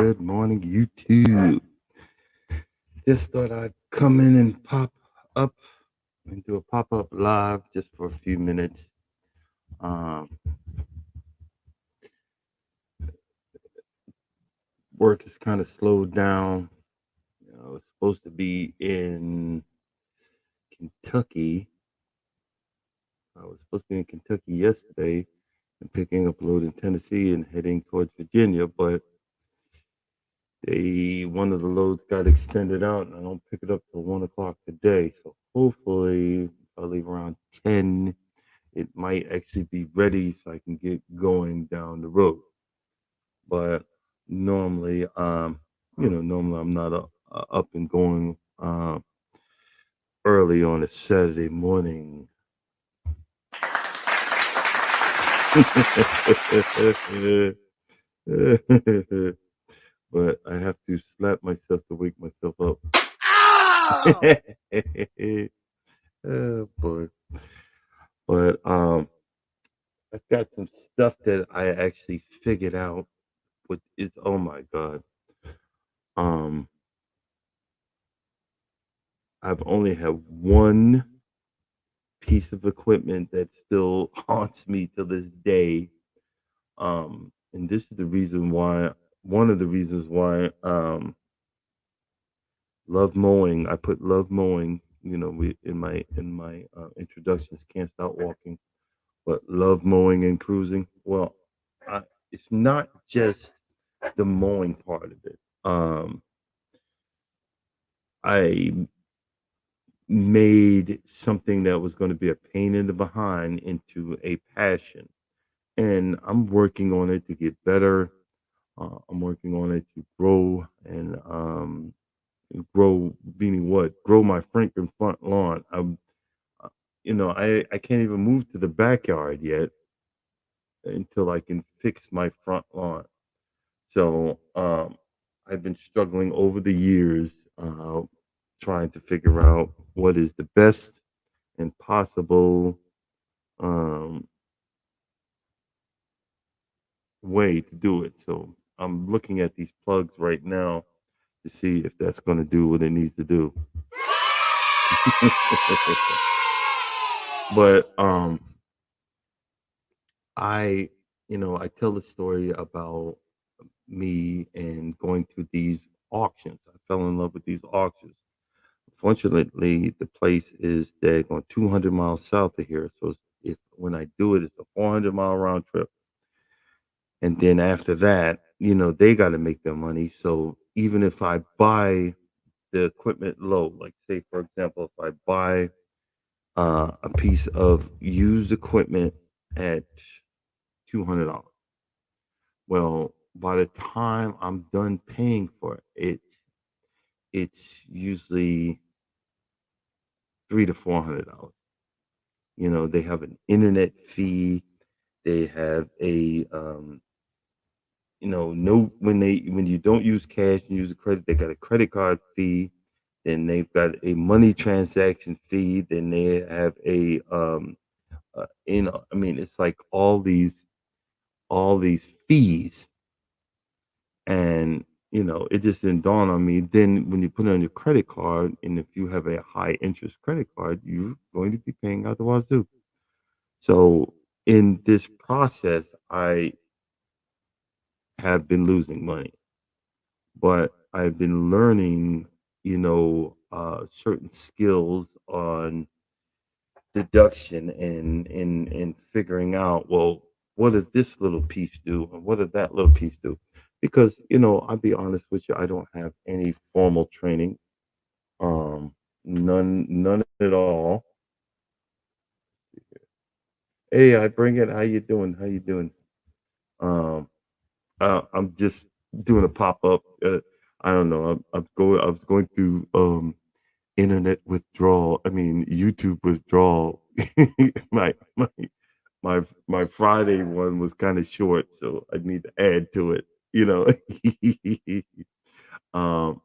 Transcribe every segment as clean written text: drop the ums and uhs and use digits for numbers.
Good morning, YouTube. Just thought I'd come in and pop up and do a pop up live just for a few minutes. Um, Work is kind of slowed down. It's supposed to be in Kentucky. I was supposed to be in Kentucky yesterday and picking up a load in Tennessee and heading towards Virginia, but one of the loads got extended out and I don't pick it up till 1 o'clock today. So hopefully I'll leave around 10. It might actually be ready so I can get going down the road. But normally, normally I'm not up and going early on a Saturday morning. But I have to slap myself to wake myself up. Oh boy. But I've got some stuff that I actually figured out. What is, oh my god. Um I've only had one piece of equipment that still haunts me to this day. And this is the reason why, one of the reasons why, love mowing. I put love mowing. We in my introductions, can't stop walking, but love mowing and cruising. Well, I, it's not just the mowing part of it. I made something that was going to be a pain in the behind into a passion, and I'm working on it to get better. I'm working on it to grow and grow, meaning what? Grow my Franklin front lawn. Uh, I can't even move to the backyard yet until I can fix my front lawn. So I've been struggling over the years, trying to figure out what is the best and possible um, way to do it. So I'm looking at these plugs right now to see if that's going to do what it needs to do. But I, I tell the story about me and going to these auctions. I fell in love with these auctions. Fortunately, the place is on 200 miles south of here. So if when I do it, it's a 400-mile round trip. And then after that, they got to make their money. So even if I buy the equipment low, like say, for example, if I buy a piece of used equipment at $200, well, by the time I'm done paying for it's usually $300 to $400. They have an internet fee. They have a no, when you don't use cash and use a credit, they got a credit card fee. Then they've got a money transaction fee. Then they have a I mean, it's like all these fees, and it just didn't dawn on me. Then when you put it on your credit card, and if you have a high interest credit card, you're going to be paying out the wazoo. So in this process, I have been losing money, but I've been learning, certain skills on deduction and figuring out, well, what did this little piece do and what did that little piece do? Because, I'll be honest with you, I don't have any formal training. None at all. Hey, I bring it. How you doing? How you doing? Um, I'm just doing a pop up. I don't know. I was going through internet withdrawal. I mean YouTube withdrawal. my my my Friday one was kind of short, so I need to add to it. um,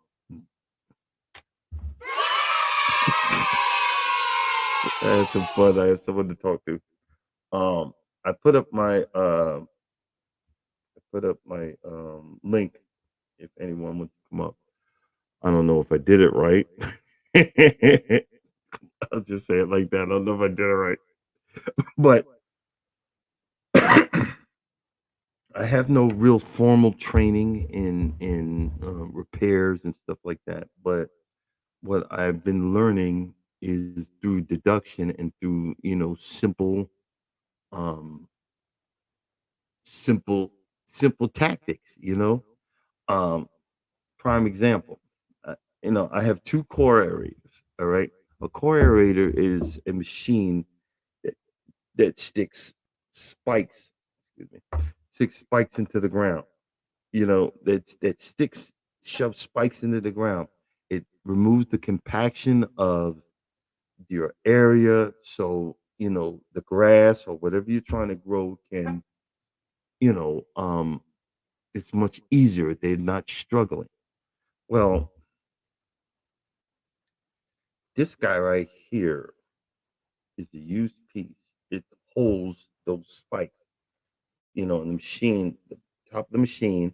I had some fun. I have someone to talk to. I put up my link if anyone wants to come up. I don't know if I did it right. I'll just say it like that. I don't know if I did it right, but I have no real formal training in repairs and stuff like that. But what I've been learning is through deduction and through um, simple simple tactics. Um, prime example. I have two core aerators. All right, a core aerator is a machine that that sticks spikes. Excuse me, sticks spikes into the ground. That sticks shoves spikes into the ground. It removes the compaction of your area, so the grass or whatever you're trying to grow can you know it's much easier. They're not struggling. Well, this guy right here is a used piece. It holds those spikes. In the machine, the top of the machine,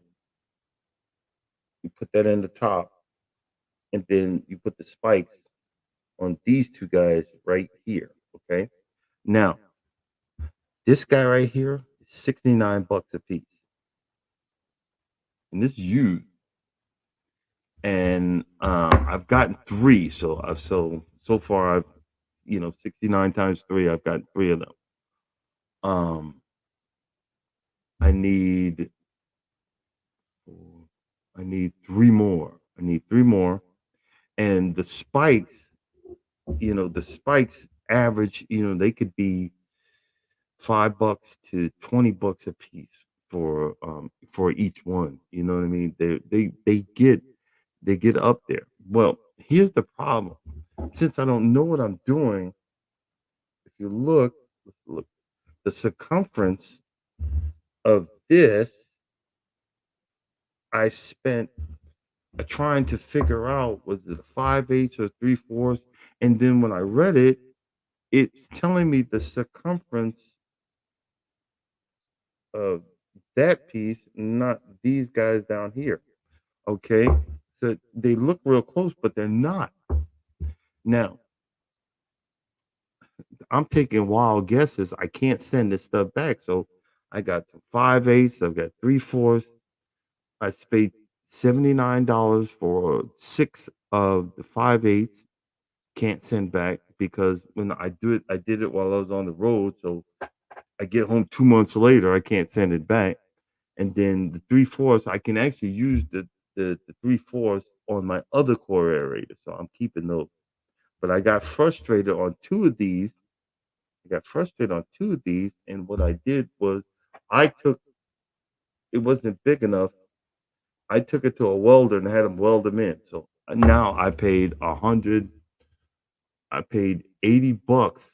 you put that in the top, and then you put the spikes on these two guys right here. Okay. Now, this guy right here is $69 a piece. And this is used. And I've gotten three. So far I've 69 times three, I've got three of them. Um I need four, I need three more. I need three more. And the spikes average, they could be $5 to $20 a piece for each one. You know what I mean? They get up there. Well, here's the problem. Since I don't know what I'm doing, if you look, let's look, the circumference of this, I spent trying to figure out, was it a 5/8 or 3/4, and then when I read it, it's telling me the circumference of that piece, not these guys down here. Okay, so they look real close, but they're not. Now, I'm taking wild guesses. I can't send this stuff back, so I got some 5/8. I've got 3/4. I paid $79 for six of the 5/8. Can't send back because when I do it, I did it while I was on the road. So I get home 2 months later, I can't send it back. And then the 3/4, I can actually use the 3/4 on my other core aerator. So I'm keeping those. But I got frustrated on two of these. And what I did was I took it wasn't big enough. I took it to a welder and had him weld them in. So now I paid $80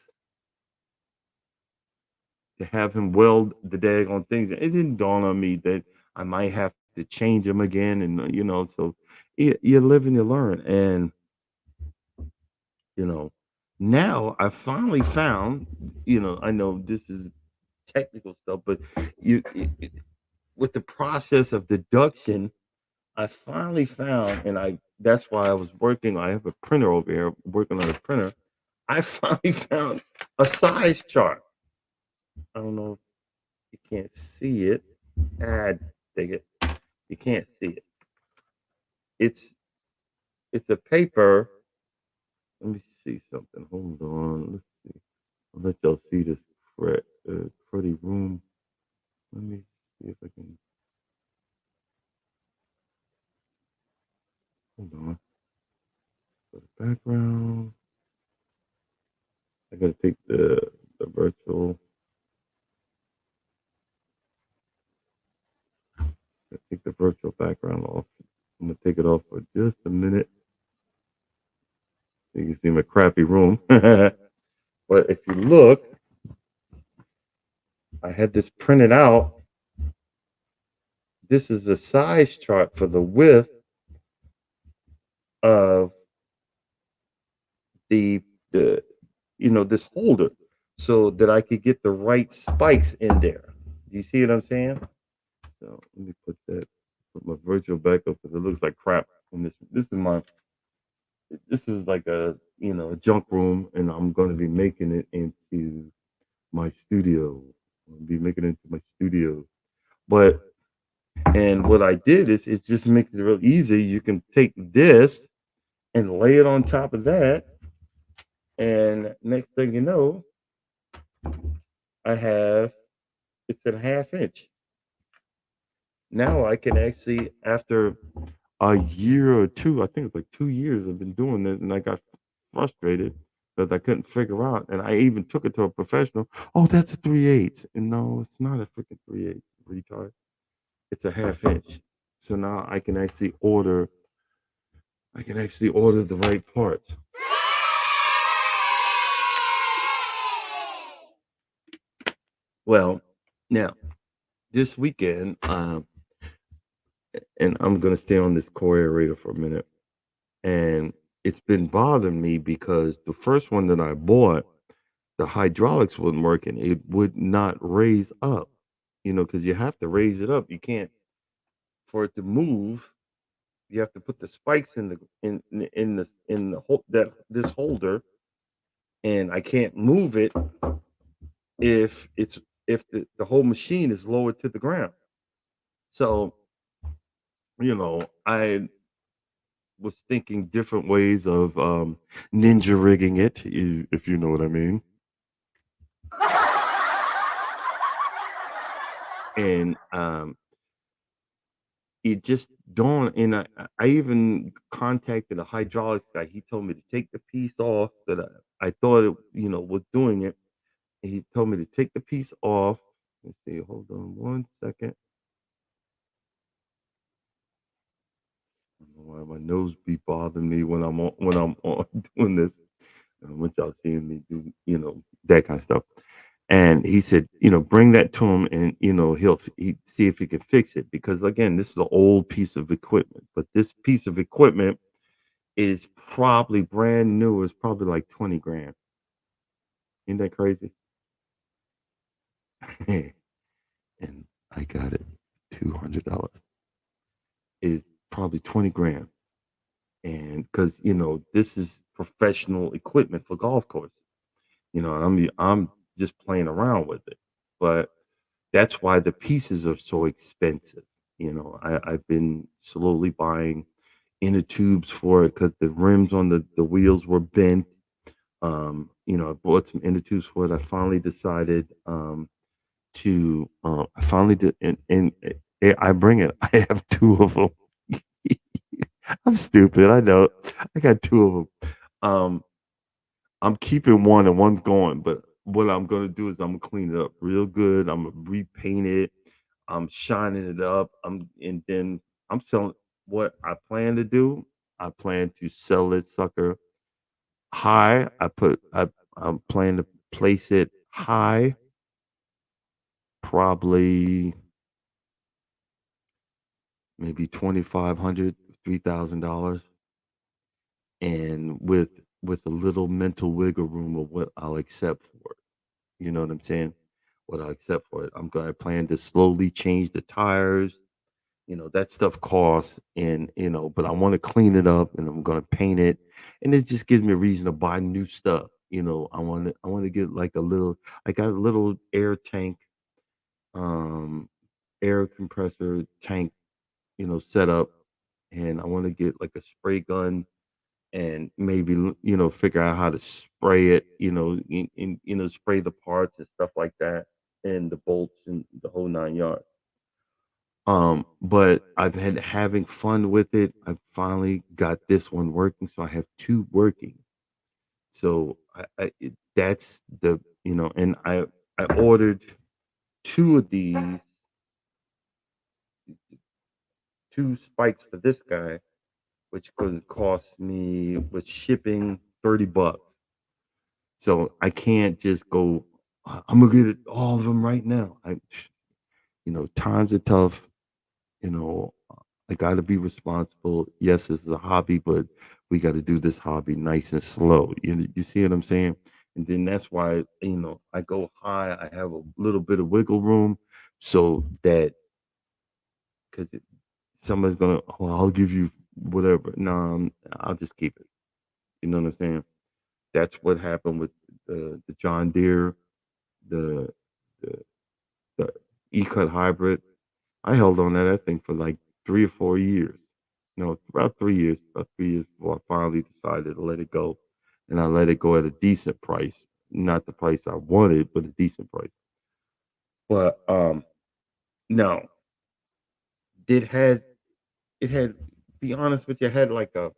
to have him weld the daggone things. It didn't dawn on me that I might have to change them again, and so you live and you learn. And you know, now I finally found. I know this is technical stuff, but with the process of deduction, I finally found, and that's why I was working. I have a printer over here, working on a printer. I finally found a size chart. I don't know if you can't see it. Ah, dig it. You can't see it. It's it's a paper. Let me see something. Hold on. Let's see. I'll let y'all see this cruddy room. Let me see if I can. Hold on. For the background, I gotta take the virtual. Take the virtual background off. I'm gonna take it off for just a minute. You can see my crappy room. But if you look, I had this printed out. This is a size chart for the width of the the this holder, so that I could get the right spikes in there. Do you see what I'm saying? So let me put that put my virtual backup because it looks like crap. And this is like a a junk room, and I'm going to be making it into my studio. I'll be making it into my studio. But and what I did is it just makes it real easy. You can take this and lay it on top of that, and next thing you know, I have it's a half inch. Now I can actually, after a year or two, I think it's like 2 years I've been doing this, and I got frustrated because I couldn't figure out, and I even took it to a professional. Oh, that's a 3/8, and no, it's not a freaking 3/8, retard. It's a half inch. So now I can actually order the right parts. Well, now this weekend, and I'm gonna stay on this core aerator for a minute, and it's been bothering me because the first one that I bought, the hydraulics wasn't working. It would not raise up, because you have to raise it up. You can't for it to move. You have to put the spikes in the hole that this holder, and I can't move it if the whole machine is lowered to the ground. So I was thinking different ways of ninja rigging it, if you know what I mean. And it just dawned, and I even contacted a hydraulics guy. He told me to take the piece off that I thought it, was doing it. And he told me to take the piece off. Let's see, hold on 1 second. I don't know why my nose be bothering me when I'm on doing this. I want y'all seeing me do, that kind of stuff. And he said, bring that to him, and he see if he can fix it, because again, this is an old piece of equipment, but this piece of equipment is probably brand new. It's probably like 20 grand. Ain't that crazy? And I got it $200. Is probably 20 grand, and because this is professional equipment for golf courses. And I'm just playing around with it. But that's why the pieces are so expensive. I've been slowly buying inner tubes for it because the rims on the wheels were bent. I bought some inner tubes for it. I finally decided to I finally did, and I bring it. I have two of them. I'm stupid. I know. I got two of them. I'm keeping one and one's going, but what I'm gonna do is I'm gonna clean it up real good. I'm gonna repaint it. I'm shining it up. And then I'm selling what I plan to do. I plan to sell this sucker high. I'm planning to place it high, probably maybe 2,500, $3,000, and with a little mental wiggle room of what I'll accept for it. You know what I'm saying? What I'll accept for it. I'm gonna plan to slowly change the tires. That stuff costs, and but I want to clean it up, and I'm gonna paint it, and it just gives me a reason to buy new stuff. I want to get like a little. I got a little air tank, um, air compressor tank, set up, and I want to get like a spray gun, and maybe figure out how to spray it, spray the parts and stuff like that, and the bolts and the whole 9 yards. But I've been having fun with it. I finally got this one working, so I have two working. So that's and I ordered two of these, two spikes for this guy, which could cost me with shipping $30. So I can't just go. I'm gonna get it, all of them right now. Times are tough. I got to be responsible. Yes, this is a hobby, but we got to do this hobby nice and slow. You see what I'm saying? And then that's why I go high. I have a little bit of wiggle room, so that because somebody's gonna, oh, I'll give you whatever. No, I'll just keep it. You know what I'm saying? That's what happened with the John Deere, the the, the E-Cut hybrid. I held on to that thing for like 3 or 4 years. No, about 3 years before I finally decided to let it go. And I let it go at a decent price. Not the price I wanted, but a decent price. But no, it had it had be honest with you, I had like a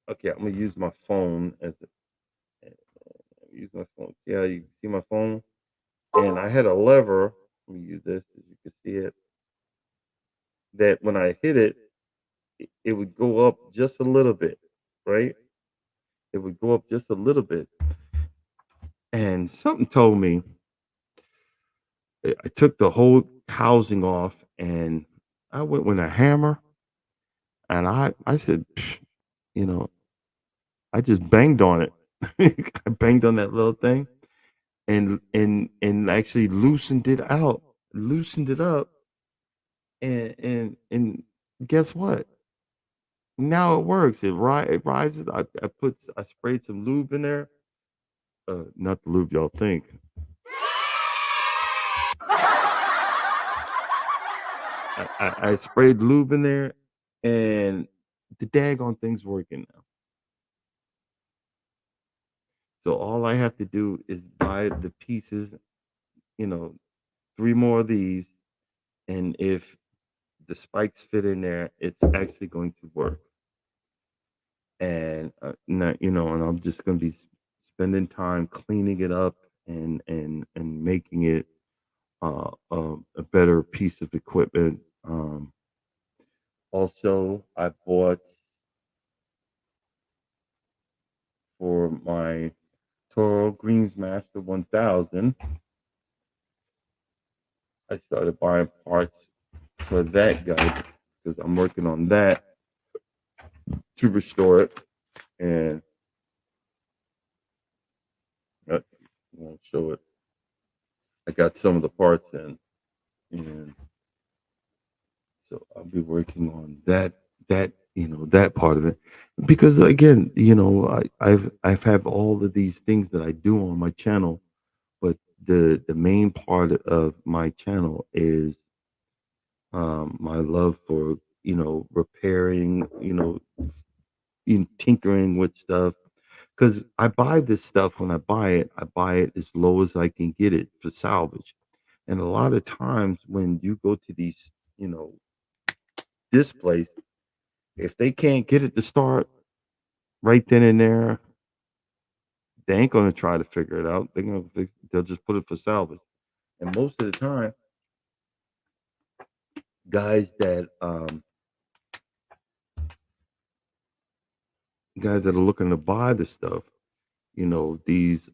okay, I'm gonna use my phone as use my phone. See how you see my phone? And I had a lever. Let me use this as you can see it. That when I hit it, it would go up just a little bit, right? It would go up just a little bit. And something told me I took the whole housing off and I went with a hammer and I said, "Psh," you know, I just banged on it. I banged on that little thing and actually loosened it out, loosened it up, and guess what? Now it works. It rises. I sprayed some lube in there. Not the lube y'all think. I sprayed lube in there, and the daggone thing's working now. So all I have to do is buy the pieces, you know, 3 more of these, and if the spikes fit in there, it's actually going to work. And not, and I'm just going to be spending time cleaning it up and making it a better piece of equipment. Also, I bought for my Toro Greensmaster 1000. I started buying parts for that guy because I'm working on that to restore it. And I won't show it. I got some of the parts in, and so I'll be working on that part of it because again, I've have all of these things that I do on my channel, but the main part of my channel is my love for repairing, in tinkering with stuff because I buy this stuff. When I buy it as low as I can get it for salvage. And a lot of times when you go to these, this place, if they can't get it to start right then and there, they ain't gonna try to figure it out. They'll just put it for salvage. And most of the time, guys that guys that are looking to buy the stuff, these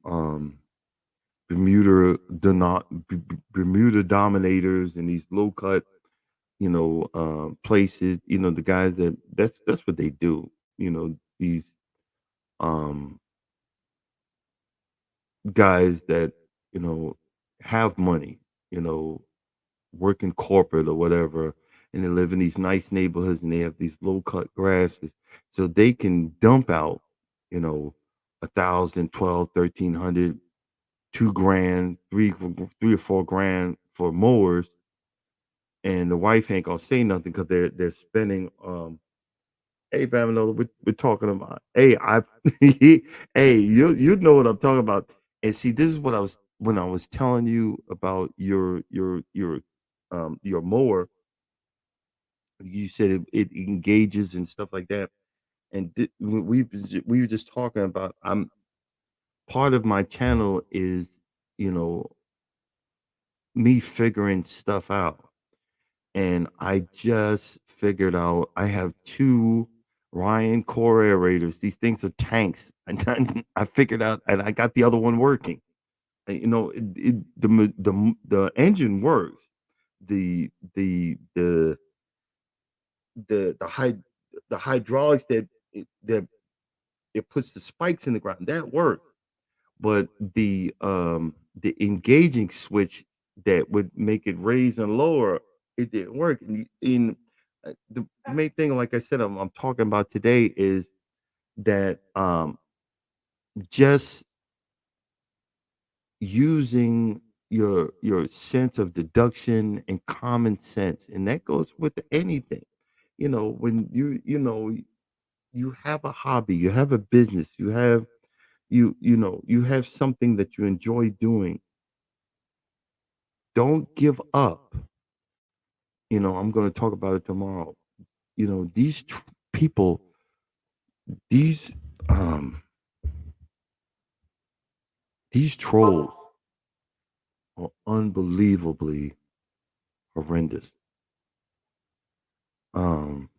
Bermuda dominators and these low cut, places, the guys that's what they do. These um guys that, you know, have money, you know, work in corporate or whatever, and they live in these nice neighborhoods and they have these low cut grasses. So they can dump out, you know, 1,000, 12, 1,300, 2 grand, three or 4 grand for mowers, and the wife ain't gonna say nothing because they're spending hey Baminola, we're talking about hey I hey you know what I'm talking about. And see, this is what I was when I was telling you about your mower. You said it engages and stuff like that. And we were just talking about I'm part of my channel is, you know, me figuring stuff out. And I just figured out I have 2 Ryan core aerators. These things are tanks. And I figured out and I got the other one working. The engine works. The the the the hyd the hydraulics that it puts the spikes in the ground, that works. But the engaging switch that would make it raise and lower, it didn't work. And the main thing, like I said, I'm talking about today is that just using your sense of deduction and common sense, and that goes with anything. When you have a hobby, you have a business, you have something that you enjoy doing. Don't give up. I'm going to talk about it tomorrow. These people, these um these trolls are unbelievably horrendous. Um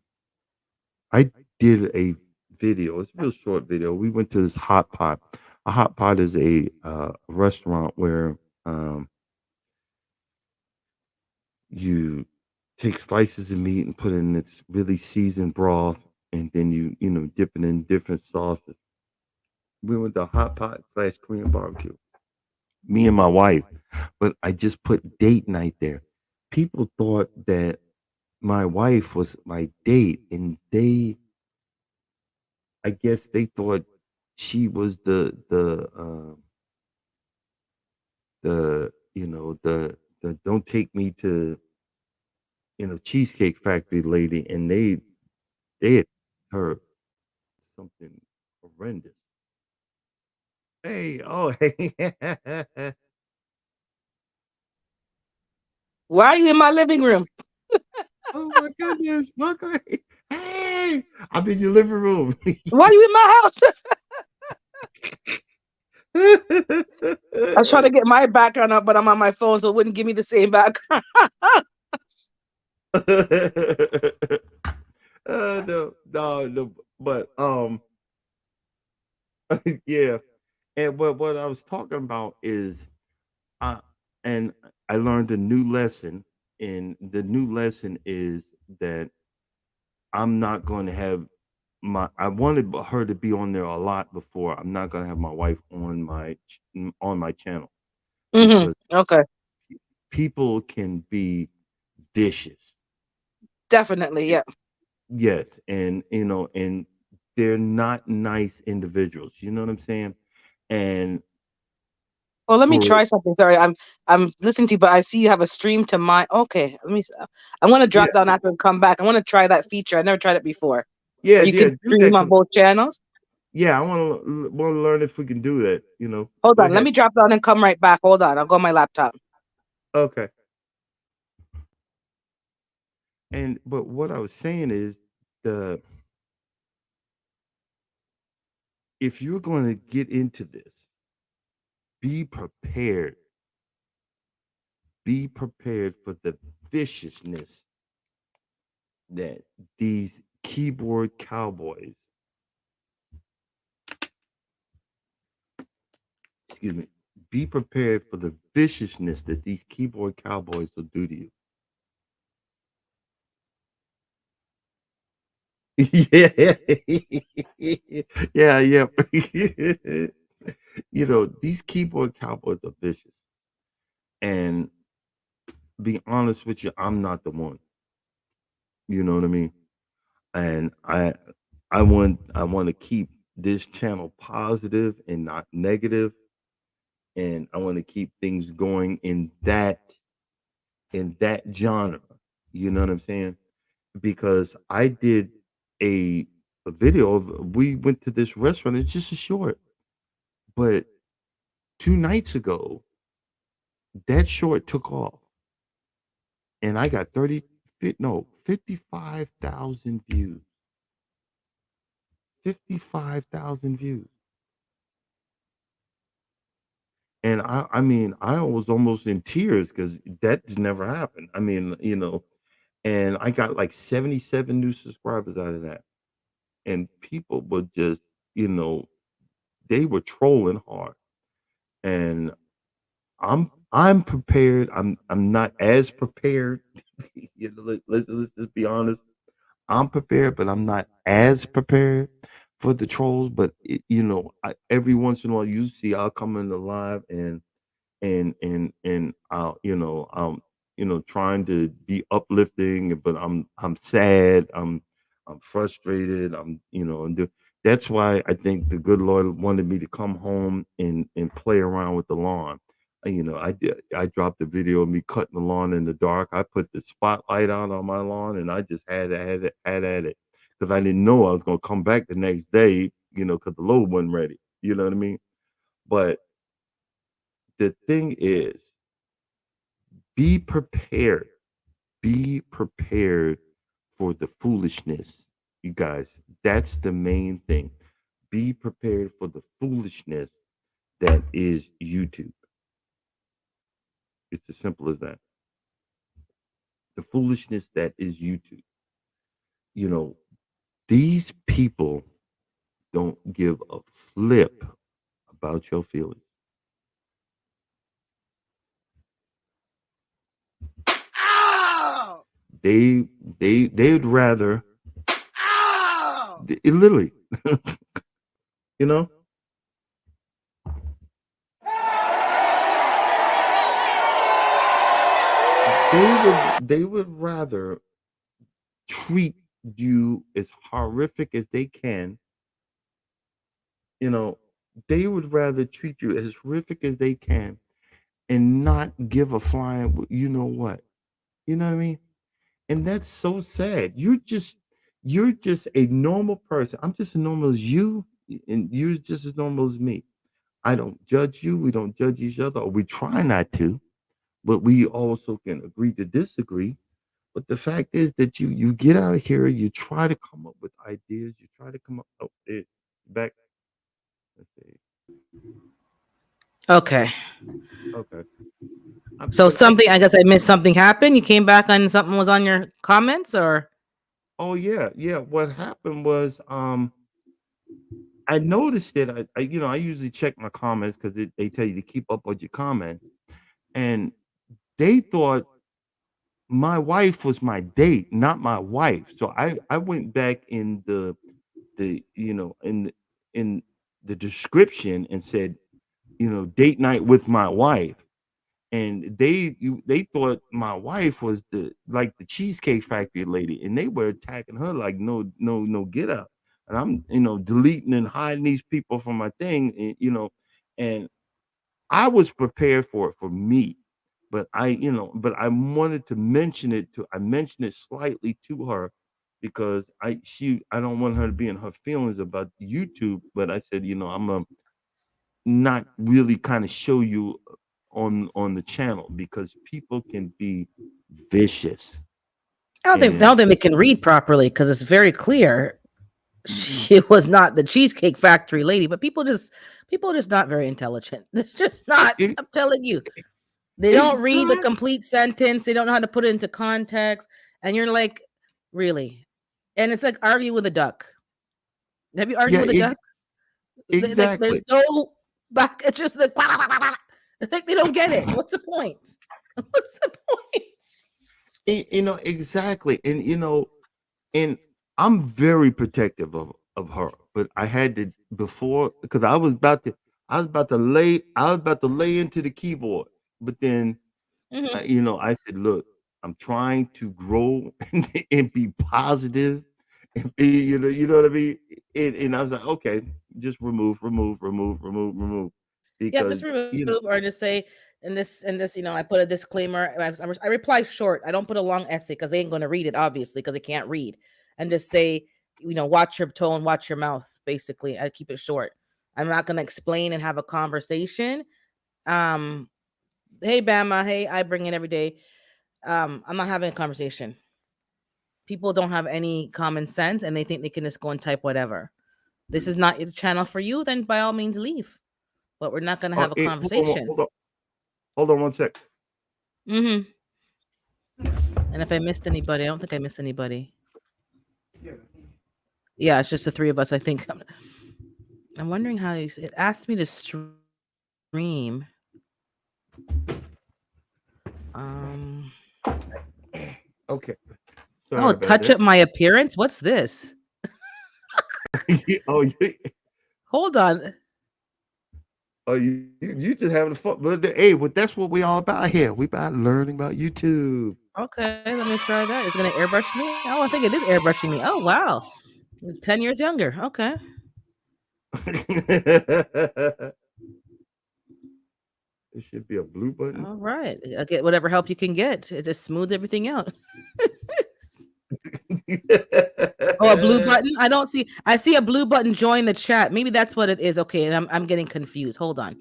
I did a video. It's a real short video. We went to this hot pot. A hot pot is a restaurant where um you take slices of meat and put it in this really seasoned broth, and then you dip it in different sauces. We went to hot pot slash Korean barbecue. Me and my wife, but I just put date night there. People thought that my wife was my date, and I guess they thought she was the don't take me to Cheesecake Factory lady, and they had her something horrendous. Hey, oh hey, Why are you in my living room? oh my goodness, welcome. Hey, I'm in your living room. Why are you in my house? I was trying to get my background up, but I'm on my phone, so it wouldn't give me the same background. No, no, no, but yeah, and what I was talking about is, uh, and I learned a new lesson, and the new lesson is that I'm not going to have I wanted her to be on there a lot before. I'm not going to have my wife on on my channel because Okay, people can be vicious. definitely, yeah. Yes, and they're not nice individuals. You know what I'm saying? And Well, let me for try something. Sorry, I'm listening to you, but I see you have a stream to my. Okay, let me. I'm gonna drop yes, down after and come back. I want to try that feature. I never tried it before. yeah, Where you yeah, can do that stream on because both channels. yeah, I want to learn if we can do that. Hold Go on, let ahead. me drop down and come right back. Hold on, I'll go on my laptop. Okay. And but what I was saying is the if you're going to get into this, be prepared. Be prepared for the viciousness that these keyboard cowboys, excuse me, be prepared for the viciousness that these keyboard cowboys will do to you. Yeah. Yeah, yeah. These keyboard cowboys are vicious. And be honest with you, I'm not the one. You know what I mean? And I want to keep this channel positive and not negative, and I want to keep things going in that genre. You know what I'm saying? Because I did a a video of we went to this restaurant. It's just a short, but 2 nights ago that short took off, and I got 55,000 views. 55,000 views. And I mean, I was almost in tears because that's never happened. I mean, and I got like 77 new subscribers out of that. And people were just, you know, they were trolling hard. And I'm prepared. I'm not as prepared. Let's just be honest. I'm prepared, but I'm not as prepared for the trolls. But every once in a while, you see, I'll come in the live and I'll trying to be uplifting, but I'm sad. I'm frustrated. That's why I think the good Lord wanted me to come home and play around with the lawn. I did. I dropped a video of me cutting the lawn in the dark. I put the spotlight out on my lawn, and I just had at it because I didn't know I was gonna come back the next day. Because the load wasn't ready. You know what I mean? But the thing is, be prepared. Be prepared for the foolishness, you guys. That's the main thing. Be prepared for the foolishness that is YouTube. It's as simple as that. The foolishness that is YouTube. You know, these people don't give a flip about your feelings. Ow! They'd rather Ow! literally, you know, they would rather treat you as horrific as they can. You know, they would rather treat you as horrific as they can and not give a flying. You know what? You know what I mean? And that's so sad. You're just a normal person. I'm just as normal as you, and you're just as normal as me. I don't judge you. We don't judge each other, or we try not to, but we also can agree to disagree. But the fact is that you get out here, you try to come up with ideas, you try to come up. Oh, back. Let's see. Okay. Okay. So But I something, I guess I missed something happened. You came back and something was on your comments, or Oh yeah, yeah. What happened was I noticed it. I usually check my comments because they tell you to keep up with your comments, and they thought my wife was my date, not my wife. So I went back in the in the description and said, date night with my wife. And they thought my wife was the Cheesecake Factory lady, and they were attacking her like no get up. And I'm deleting and hiding these people from my thing, and I was prepared for it for me, but I wanted to mention it to I mentioned it slightly to her because I don't want her to be in her feelings about YouTube, but I said, I'm a not really kind of show you on the channel because people can be vicious. I And don't think they can read properly because it's very clear she was not the Cheesecake Factory lady. But people are just not very intelligent. It's just not. it, I'm telling you, they don't read the exactly. complete sentence. They don't know how to put it into context, and you're like, really? And it's like arguing with a duck. Have you argued Yeah, with a duck? Like there's exactly. no back. It's just like I think they don't get it. What's the point? What's the point? Exactly. And I'm very protective of her, but I had to before because I was about to lay into the keyboard, but then Mhm. I said, "Look, I'm trying to grow and be positive, and be, you know what I mean." And I was like, "Okay, just remove," Yep, just because remove or just say and this, I put a disclaimer. I reply short. I don't put a long essay because they ain't gonna read it, obviously, because they can't read. And just say, watch your tone, watch your mouth. Basically, I keep it short. I'm not gonna explain and have a conversation. Um, hey Bama, hey, I bring it every day. I'm not having a conversation. People don't have any common sense and they think they can just go and type whatever. This is not the channel for you, then by all means leave. But we're not gonna have a hold on, conversation. hold on one sec. Mm-hmm. And if I missed anybody, I don't think I missed anybody. Yeah, it's just the three of us. I think. I'm wondering how it asked me to stream. Um. Okay, Oh, sorry about touch that. up my appearance. What's this? Oh, yeah. Hold on. Oh, you just having fun. But that's what we all about here. We about learning about YouTube. Okay, let me try that. It's gonna airbrush me. Oh, I think it is airbrushing me. Oh wow, 10 years younger. Okay. It should be a blue button. All right. I get whatever help you can get. It just smooth everything out. Oh, a blue button? I don't see. I see a blue button. Join the chat. Maybe that's what it is. Okay, and I'm getting confused. Hold on.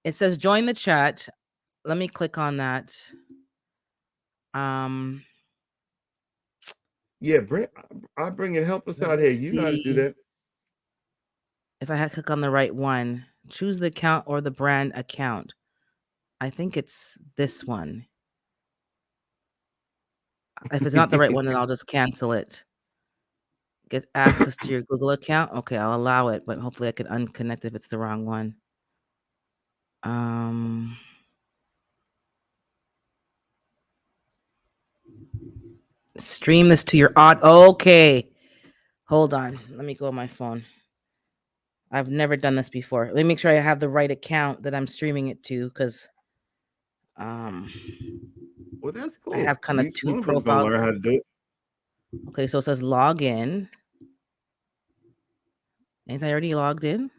It says join the chat. Let me click on that. Yeah, I bring it. Help us out here. You know how to do that. If I had click on the right one, choose the account or the brand account. I think it's this one. If it's not the right one, then I'll just cancel it. Get access to your Google account. Okay, I'll allow it, but hopefully I can unconnect if it's the wrong one. Stream this to your okay. Hold on. Let me go on my phone. I've never done this before. Let me make sure I have the right account that I'm streaming it to, because well, that's cool. I have kind of two profiles. Learn how to do it. Okay, so it says log in. Ain't I already logged in?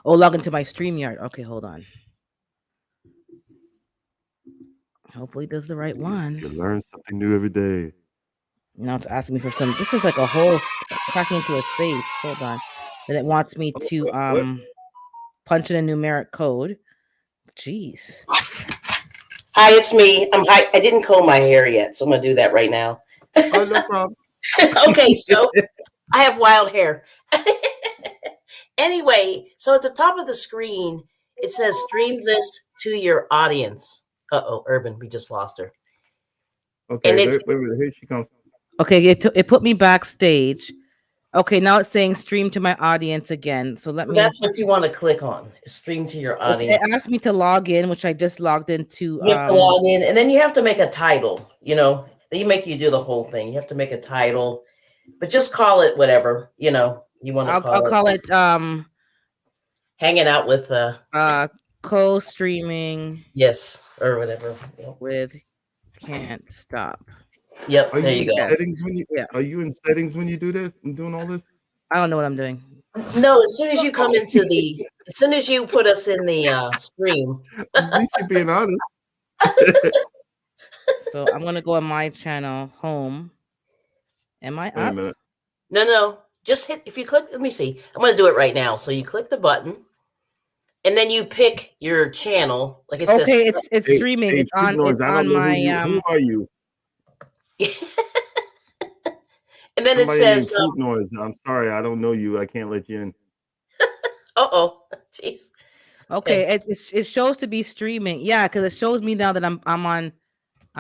Oh, log into my StreamYard. Okay, hold on. Hopefully it does the right one. You learn something new every day. Now it's asking me for some. This is like a whole cracking into a safe. Hold on. Then it wants me to punch in a numeric code. Jeez. Hi, it's me. I didn't comb my hair yet, so I'm gonna do that right now. Oh, no problem. Okay, so I have wild hair. Anyway, so at the top of the screen, it says stream this to your audience. Uh-oh, Urban, we just lost her. Okay, and wait, here she comes. Okay, it put me backstage. Okay, now it's saying stream to my audience again. So that's what you want to click on. Stream to your audience. It asked me to log in, which I just logged into. You have to log in, and then you have to make a title. They make you do the whole thing. You have to make a title, but just call it whatever you want to call it. I'll call it hanging out with co-streaming. Yes, or whatever. With Can't Stop. Yep, there you go. Are you in settings when you do this and doing all this? I don't know what I'm doing. No, as soon as you come into as soon as you put us in the stream. At least you're being honest. So I'm gonna go on my channel, home. Am I up? Wait a minute. No. Just hit. If you click, let me see. I'm gonna do it right now. So you click the button, and then you pick your channel. Like it says. Okay, it's streaming. It's on. It's on my. Who are you? And then it says Fruit Noise. I'm sorry, I don't know you. I can't let you in. Jeez. Okay, it shows to be streaming. Yeah, because it shows me now that I'm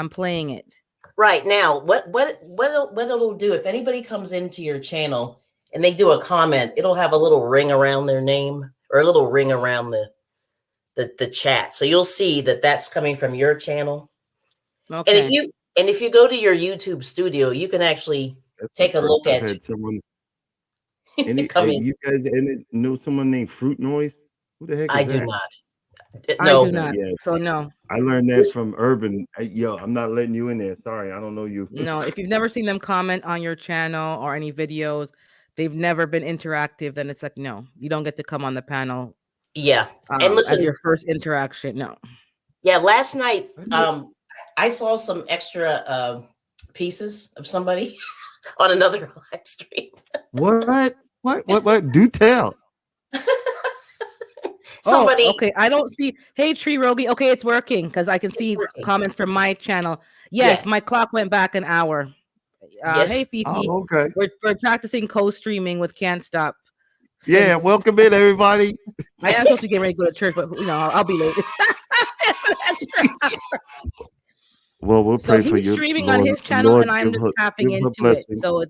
playing it. Right now, what it'll do if anybody comes into your channel and they do a comment, it'll have a little ring around their name or a little ring around the chat. So you'll see that that's coming from your channel. Okay. And if you go to your YouTube studio, you can actually take a look at. You guys know someone named Fruit Noise? Who the heck is I that? do not. No, I do not. Yeah. So no. I learned that from Urban. Yo, I'm not letting you in there. Sorry, I don't know you. No, if you've never seen them comment on your channel or any videos, they've never been interactive, then it's like, no, you don't get to come on the panel. Yeah. And listen, as your first interaction. No. Yeah, last night I saw some extra pieces of somebody on another live stream. What? Do tell. Somebody. Okay, I don't see. Hey, Tree Rogi. Okay, it's working because I can see comments from my channel. Yes, my clock went back an hour. Hey, Fifi. Oh, okay. We're practicing co-streaming with Can't Stop. Yeah, welcome in, everybody. I am supposed to get ready to go to church, but I'll be late. Well, we'll pray for you. So he's streaming on his channel, and I'm just tapping into it. So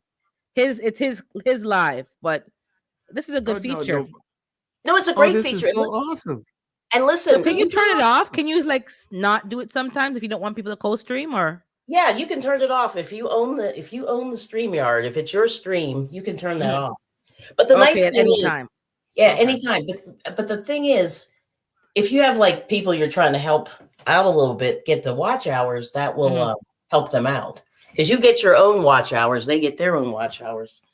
it's his live, but this is a good feature. No, it's a great feature. Is so awesome. And listen, so can you turn it off? Can you not do it sometimes if you don't want people to co-stream or? Yeah, you can turn it off if you own the StreamYard. If it's your stream, you can turn that off. But the nice thing is, anytime. But the thing is, if you have like people you're trying to help out a little bit, get the watch hours, that will Mhm. help them out. Because you get your own watch hours, they get their own watch hours,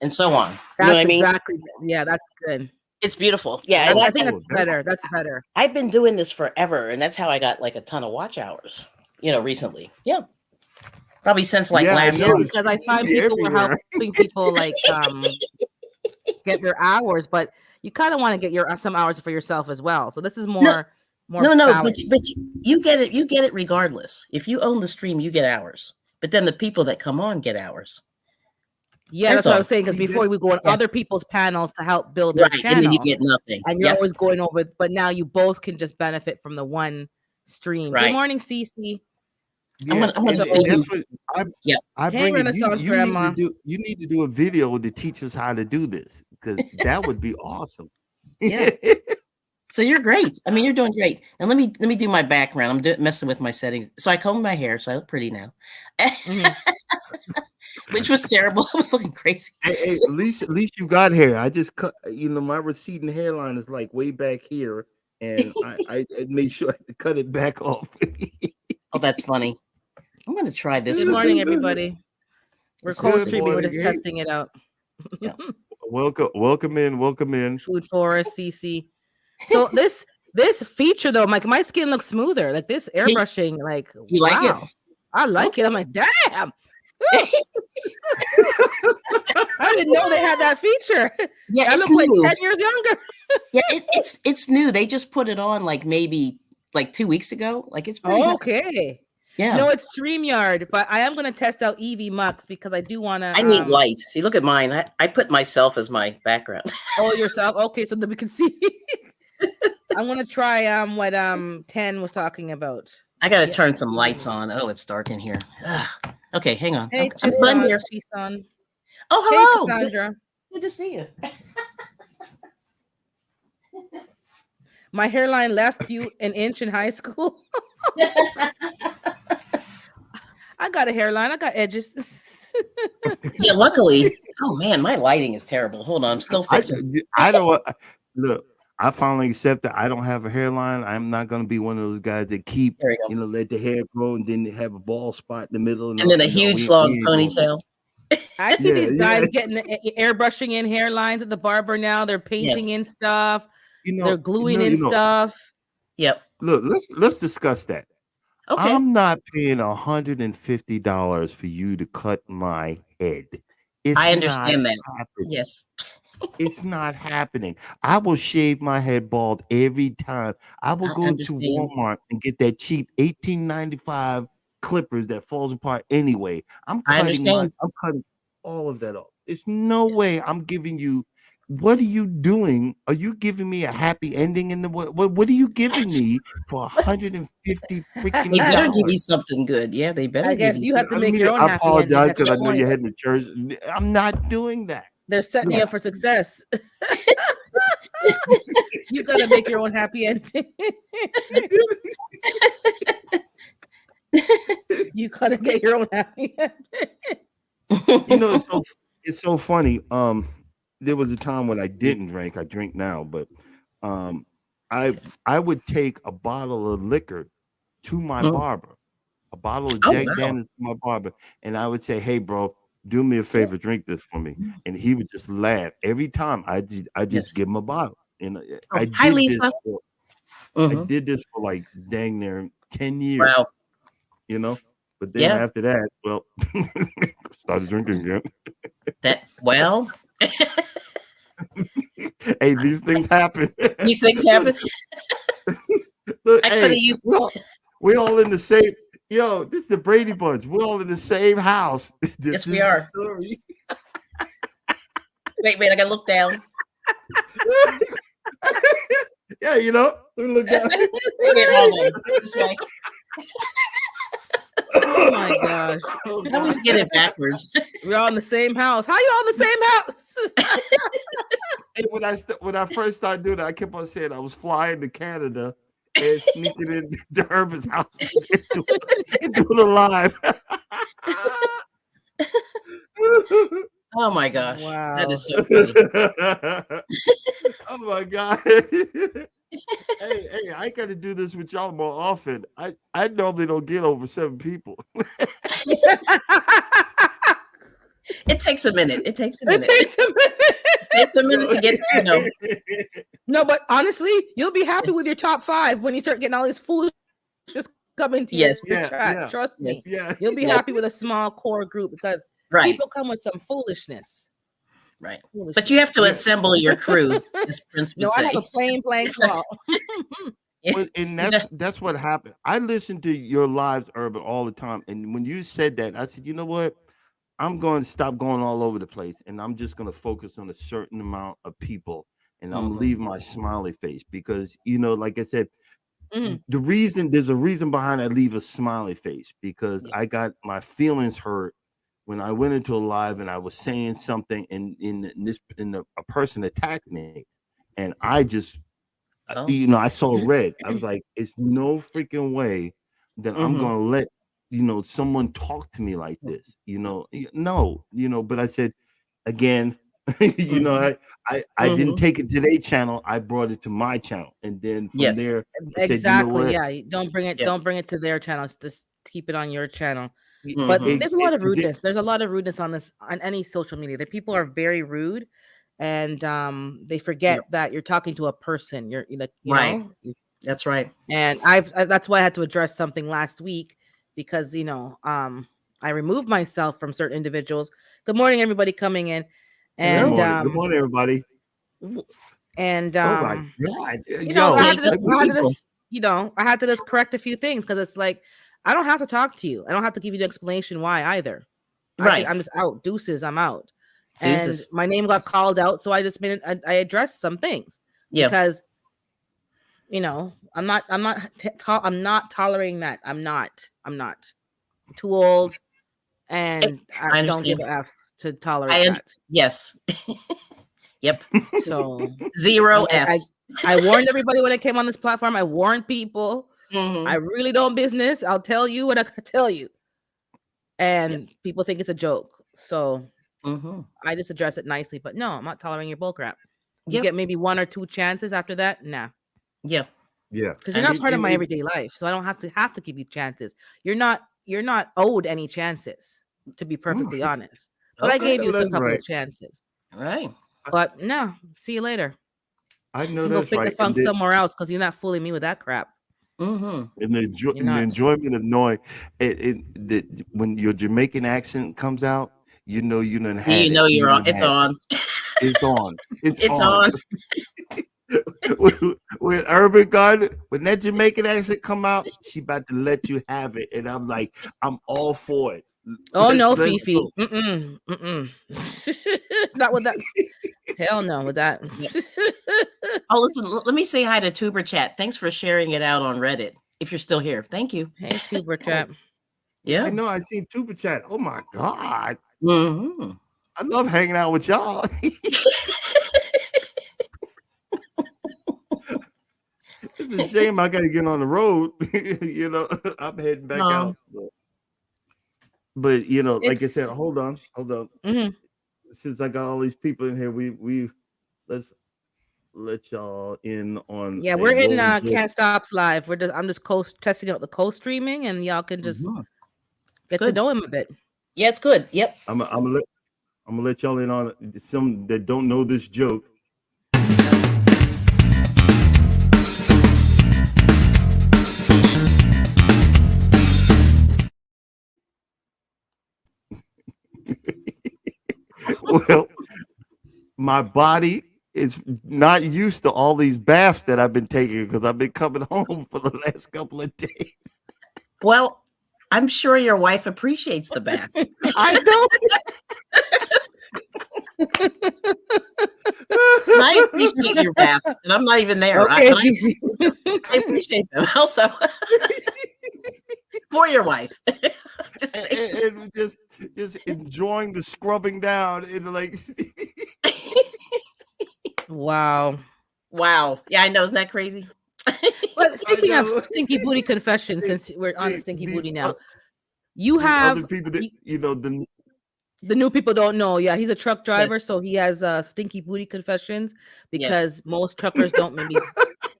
and so on. You know what I mean? Exactly. Yeah, that's good. It's beautiful. Yeah, and I Oh, think oh, that's that- better. That's better. I've been doing this forever, and that's how I got like a ton of watch hours. Recently. Yeah, probably since like Yeah, I last know. Yeah, year. because I find be people were everywhere. helping people like get their hours, but you kind of want to get your some hours for yourself as well. So this is more No, balanced. but you get it. You get it regardless. If you own the stream, you get hours. But then the people that come on get hours. Yeah, that's That's what I all. was saying. Because See, before we go on Yeah. other people's panels to help build their Right, channel, and then you get nothing. and you're Yep. always going over. But now you both can just benefit from the one stream. Good Right. morning, Cece. I'm gonna and feed you. that's what Yep. I Hey, bring it. Renaissance You Grandma. you need to do a video to teach us how to do this because that would be awesome. Yeah. So you're great. I mean, you're doing great. And let me do my background. I'm messing with my settings. So I combed my hair, so I look pretty now. Mhm. Which was terrible. I was looking crazy. Hey, at least you got hair. I just cut. My receding hairline is like way back here, and I made sure to cut it back off. Oh, that's funny. I'm gonna try this Good one. morning, everybody. We're Good co-streaming. We're morning. just testing it out. Yeah. Welcome in. Food Forest, CC. So this feature though, like my skin looks smoother. Like this airbrushing, like You like it? wow. I like it. I'm like, damn. I didn't know they had that feature. Yeah, I it's look like new. 10 years younger. Yeah, it's new. They just put it on like maybe like 2 weeks ago. Like it's pretty. Okay. Yeah. No, it's StreamYard, but I am gonna test out Eevee Mux because I do want to. I need light. See, look at mine. I put myself as my background. Oh, yourself. Okay, so that we can see. I'm gonna try what 10 was talking about. I gotta Yeah. turn some lights on. Oh, it's dark in here. Ugh. Okay, hang on. Hey, I'm here. Chisan. Oh, Hey, hello. Cassandra. Good to see you. My hairline left you an inch in high school. I got a hairline. I got edges. Yeah, luckily. Oh man, my lighting is terrible. Hold on, I'm still fixing. I don't look. I finally accepted I don't have a hairline. I'm not gonna be one of those guys that keep There we go. let the hair grow and then they have a bald spot in the middle And then a huge long ponytail. I see these Yeah. guys getting airbrushing in hairlines at the barber now. They're painting Yes. in stuff. They're gluing you in know, stuff. Yep. Look, let's discuss that. Okay. I'm not paying $150 for you to cut my head. It's I understand not that. happening. Yes. It's not happening. I will shave my head bald every time. I will I go to understand. Walmart and get that cheap $18.95 clippers that falls apart anyway. I'm I cutting all of that off. There's no way I'm giving you. What are you doing? Are you giving me a happy ending in the what are you giving me for 150 freaking They better give dollars? you something good. Yeah, they better I give guess you. you have to I make mean, your own I happy ending. apologize That's the because I know point. you're heading to church. I'm not doing that. They're setting you up Yes. for success. You gotta make your own happy ending. You gotta get your own happy ending. It's so funny. There was a time when I didn't drink. I drink now, but I would take a bottle of liquor to my Mm. barber, a bottle of Oh, Jack wow. Daniels to my barber, and I would say, "Hey, bro, do me a favor, drink this for me," and he would just laugh every time. I just Yes. give him a bottle, and Oh, hi, Lisa. I Mhm. did this for like dang near 10 years, Wow. But then Yeah. after that, well, started drinking again. Well, Hey, these things happen. these things happen. Look, I hey, coulda used- we all in the same. Yo, this is the Brady Bunch. We're all in the same house. This Yes, is we the are. story. Wait, I gotta look down. Yeah, let me look down. Wait, wrong way. This way. Oh my gosh. Oh, I always God. get it backwards. We're all in the same house. How you all in the same house? Hey, when I first started doing it, I kept on saying I was flying to Canada and sneaking into Herbert's house and doing a live. Oh my gosh. Wow. That is so funny. Oh my God. Hey, I got to do this with y'all more often. I normally don't get over 7 people. It takes a minute. It takes a It minute. takes a minute. It's a minute to get, No, but honestly, you'll be happy with your top 5 when you start getting all these fools just coming to Yes. your Yeah, chat. yeah. Trust me. Yes. Yeah. You'll be Yeah. happy with a small core group because Right. people come with some foolishness. Right. But Foolishness. you have to Yeah. assemble your crew, as Prince would No, I say. have a plain blank So- wall. Well, and that's what happened. I listen to your lives, Urban, all the time. And when you said that, I said, you know what? I'm going to stop going all over the place, and I'm just going to focus on a certain amount of people, and I'm Mhm. leave my smiley face because like I said, Mhm. there's a reason behind I leave a smiley face because Yeah. I got my feelings hurt when I went into a live and I was saying something, and a person attacked me, and I just Oh. I saw red. I was like, it's no freaking way that I'm Mhm. gonna let someone talk to me like this. No. But I said again, Mhm. I didn't Mhm. take it to their channel. I brought it to my channel, and then from Yes. there, I said, Exactly. what? Yeah. Don't bring it. Yeah. Don't bring it to their channels. Just keep it on your channel. Mhm. But there's a lot of It did- rudeness. There's a lot of rudeness on any social media. The people are very rude, and they forget that you're talking to a person. You're like, Right. That's right. and that's why I had to address something last week because I removed myself from certain individuals. Good morning, everybody coming in, Good and morning. Good morning, everybody. and Oh my God. I Yo, had to that's just, I had to people. just, I had to just correct a few things because it's like I don't have to talk to you. I don't have to give you the explanation why either. Right. I'm just out. Deuces, I'm out. Deuces. And my name got called out, so I just made it. I addressed some things Yeah. because I'm not tolerating that. I'm not too old, and I don't give understand. a f to tolerate that. Yes. Yep. So 0 I Fs. warned everybody when I came on this platform. I warned people. Mhm. I really don't business. I'll tell you what I can tell you. And people think it's a joke. So Mhm. I just address it nicely. But no, I'm not tolerating your bullcrap. You Yep. get maybe 1 or 2 chances after that. Nah. Yeah. yeah. Because you're not And part of my it's- everyday life. So I don't have to give you chances. You're not owed any chances, to be perfectly honest. But I Okay. gave you know a that's couple right. of chances. All right. But no, see you later. I You know can go that's fake the right. And funk somewhere else because you're not fooling me with that crap. Mhm. And the, You're and the not. enjoyment of knowing when your Jamaican accent comes out, you know you done had You know it. you're on. It's had it. on. It's on. It's It's on. on. When Urban Garden, when that Jamaican accent come out, she about to let you have it, and I'm like, I'm all for it. Oh no, Let's Fifi. go. Not with that. Hell no, with that. Oh, listen. Let me say hi to Tuber Chat. Thanks for sharing it out on Reddit. If you're still here, thank you. Hey, Tuber Chat. Yeah. I know. I seen Tuber Chat. Oh my God, Mm-hmm. I love hanging out with y'all. It's a shame I got to get on the road. I'm heading back out. But like I said, hold on. Mhm. Since I got all these people in here, we let's let y'all in on. Yeah, a we're in golden joke. Can't Stop's live. I'm just testing out the co-streaming, and y'all can just get to know him a bit. Yeah, it's good. Yep. I'm gonna let y'all in on some that don't know this joke. Well, my body is not used to all these baths that I've been taking because I've been coming home for the last couple of days. Well, I'm sure your wife appreciates the baths. I know. I appreciate your baths, and I'm not even there. Okay. I appreciate them also for your wife. and just enjoying the scrubbing down and like. Wow. Wow. Yeah, I know. Isn't that crazy? But speaking of know. Stinky Booty Confessions, since we're on See, Stinky these Booty now, o- you these have other people that the new people don't know. Yeah, he's a truck driver, Yes. so he has Stinky Booty Confessions because most truckers don't maybe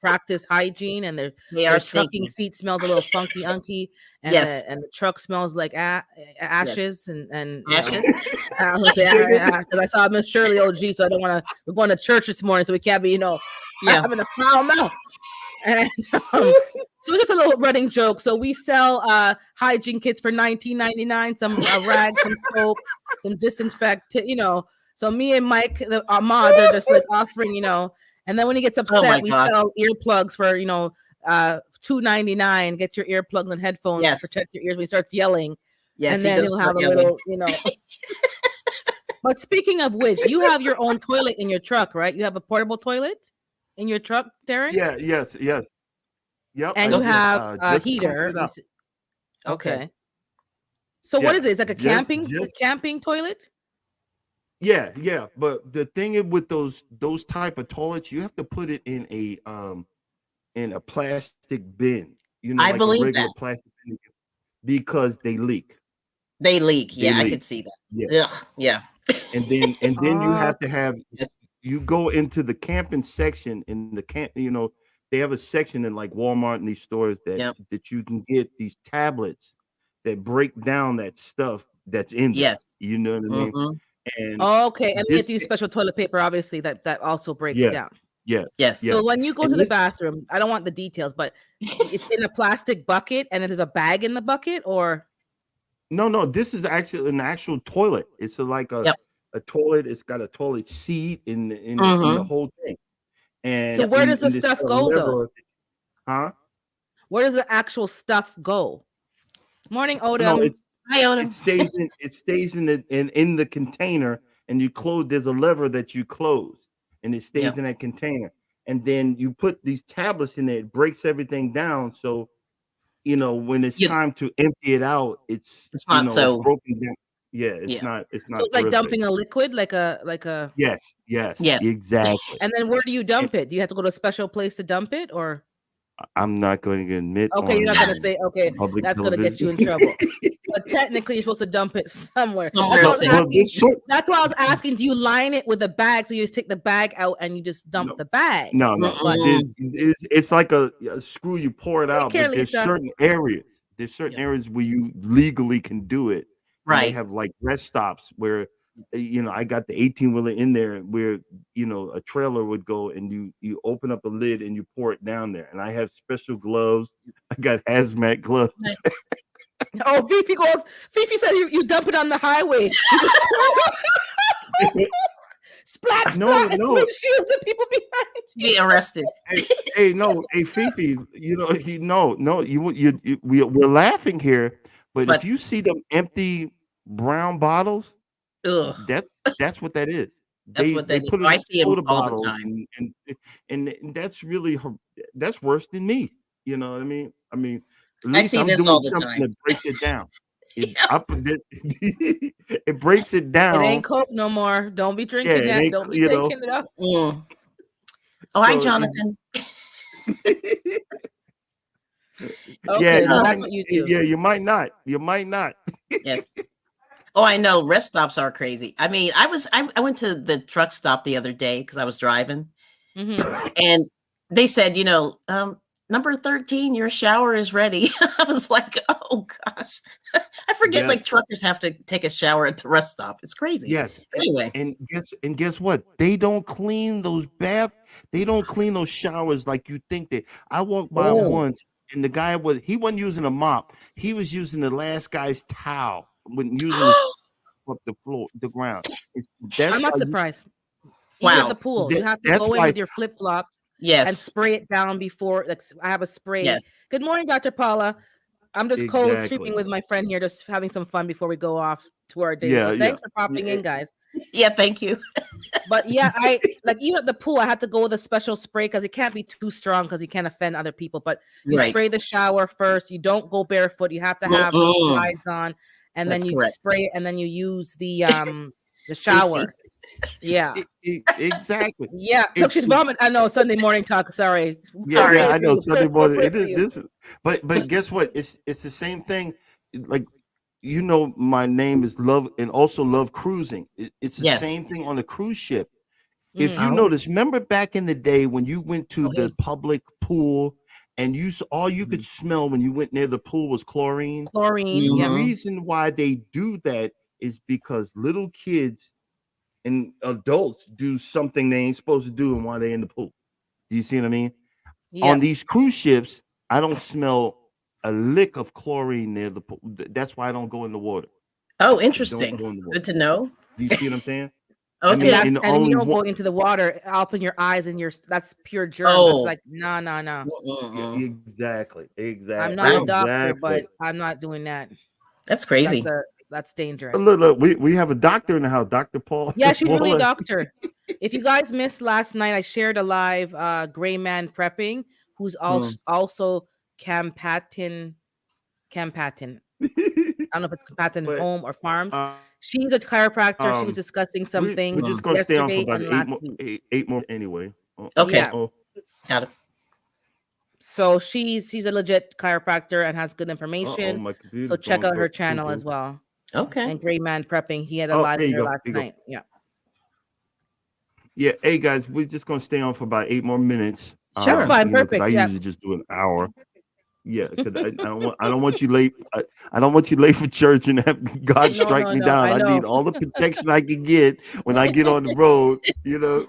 practice hygiene, and They their are trucking stinky. seat smells a little funky unky, and Yes. the truck smells like ashes and you know, Ashes. I was gonna say because I saw Miss Shirley OG, so I don't want to. We're going to church this morning, so we can't be Yeah. having a foul mouth. And so it's just a little running joke. So we sell hygiene kits for $19.99, some rags, some soap, some disinfectant, So me and Mike, our mods, are just like offering, and then when he gets upset, we gosh. sell earplugs for $2.99. Get your earplugs and headphones Yes. to protect your ears when he starts yelling. Yes, And then he'll have a little, But speaking of which, you have your own toilet in your truck, right? You have a portable toilet in your truck, Darren? Yeah, yes. Yep. And I you just, have a just cleaned heater. it up. Okay. So what Yeah, is it? It's like a just- camping toilet? Yeah. But the thing is with those type of toilets, you have to put it in a plastic bin. I like believe a regular that. plastic bin, because they leak. They leak. They Yeah, I leak. could see that. Yeah. Ugh, yeah. And then you have to have Yes. you go into the camping section in the camp, they have a section in like Walmart and these stores that you can get these tablets that break down that stuff that's in there. Yes. You know what I mean? Mhm. And Okay. And you have this to use special toilet paper, obviously, that also breaks Yeah. down. Yes. Yeah. So when you go And to the this- bathroom, I don't want the details, but it's in a plastic bucket and there's a bag in the bucket, or No, this is actually an actual toilet. It's like a toilet. It's got a toilet seat in the whole thing. And so where does the and it's stuff got a go though? lever. Huh? Where does the actual stuff go? Morning, Odom. No, Hi, Odom. it stays in the container, and you close. There's a lever that you close, and it stays in that container. And then you put these tablets in there. It breaks everything down. So, when it's time to empty it out, it's not so it's broken down. Yeah, it's not. It's not. So it's like terrific. dumping a liquid, like a. Yes, exactly. And then where do you dump it? Do you have to go to a special place to dump it, or? I'm not going to admit. Okay, you're not going to say. Okay, public that's going to get you in trouble. But technically, you're supposed to dump it somewhere. Somewhere That's why I was safe. asking- that's why I was asking. Do you line it with a bag, so you just take the bag out and you just dump the bag? No. It's like a screw. You pour it out, care, but there's Lisa. certain areas. There's certain areas where you legally can do it. And Right. They have like rest stops where, I got the 18-wheeler in there where, a trailer would go, and you open up the lid and you pour it down there. And I have special gloves. I got hazmat gloves. Oh, Fifi said you dump it on the highway. Splat, No. windshields and people behind you. Be arrested. Hey, Fifi, we're laughing here, but if you see them empty brown bottles, Ugh. that's what that is. That's what they that put is. it I in see 'em soda all the bottles, time. and that's really that's worse than me. You know what I mean? At I least see I'm this doing all the something time. that breaks it down. It breaks it down. It ain't Coke no more. Don't be drinking Yeah, it that. ain't, Don't be taking it up. Mm. Oh, hi, So, Jonathan. Okay, so that's what you do. Yeah, you might not. Yes. Oh, I know. Rest stops are crazy. I mean, I went to the truck stop the other day because I was driving, Mhm. and they said, number 13, your shower is ready. I was like, oh gosh, I forget Yes. like truckers have to take a shower at the rest stop. It's crazy. Yes. Anyway, And guess what? They don't clean those They don't clean those showers like you think they. I walked by once, and the guy wasn't using a mop. He was using the last guy's towel when using it up the ground. I'm not surprised. Wow. Even at the pool, you have to That's go in why- with your flip flops and yes, spray it down before. Like I have a spray. yes. Good morning, Dr. Paula. I'm just cold Exactly. streaming with my friend here, just having some fun before we go off to our day. Yeah, So thanks yeah. for popping in, guys. Yeah, thank you. But yeah, I like even at the pool, I had to go with a special spray because it can't be too strong because you can't offend other people. But you Right. spray the shower first. You don't go barefoot. You have to have the Mm-mm. slides on, and That's then you correct. spray it, and then you use the shower. Yeah. Exactly. Yeah, look, she's vomiting. I know Sunday morning talk. Sorry. Yeah, Sorry. I know Sunday morning. Good for you. This is, but guess what? It's the same thing. Like my name is Love, and also love cruising. It's the Yes. same thing on the cruise ship. If Mhm. you Oh. notice, remember back in the day when you went to Okay. the public pool and all you could smell when you went near the pool was chlorine? Chlorine. The Yeah. Mhm. reason why they do that is because little kids and adults do something they ain't supposed to do and while they're in the pool. Do you see what I mean? Yeah. On these cruise ships, I don't smell a lick of chlorine near the pool. That's why I don't go in the water. Oh, Don't interesting. go in the water. Good to know. Do you see what I'm saying? I And mean, Okay. that's in and you only don't go one. into the water, open your eyes and that's pure germs. That's Oh. like no. Yeah, Mm-mm-mm. exactly. I'm not a Wow. doctor, but Exactly. I'm not doing that. That's crazy. That's dangerous. Look, we have a doctor in the house, Dr. Paul. Yeah, she's really a Paula. doctor. If you guys missed last night, I shared a live gray man prepping who's also Campatin. I don't know if it's Campatin But Home or Farms. uh, She's a chiropractor. She was discussing some we're things just gonna stay on for yesterday about and last week. eight more anyway. Okay. Yeah. Got it. So she's a legit chiropractor and has good information. My computer's So check going out her cuckoo. channel as well. Okay. And Gray Man Prepping. He had a Oh, live there you there go, last there you go. night. Yeah. Yeah, hey guys, we're just gonna stay on for about 8 more minutes. Sure. That's fine. You know, 'cause Perfect. I Yeah. usually just do an hour. Yeah, because I don't want you late. I don't want you late for church and have God No, strike no, me no, down. I I need know. all the protection I can get when I get on the road. You know,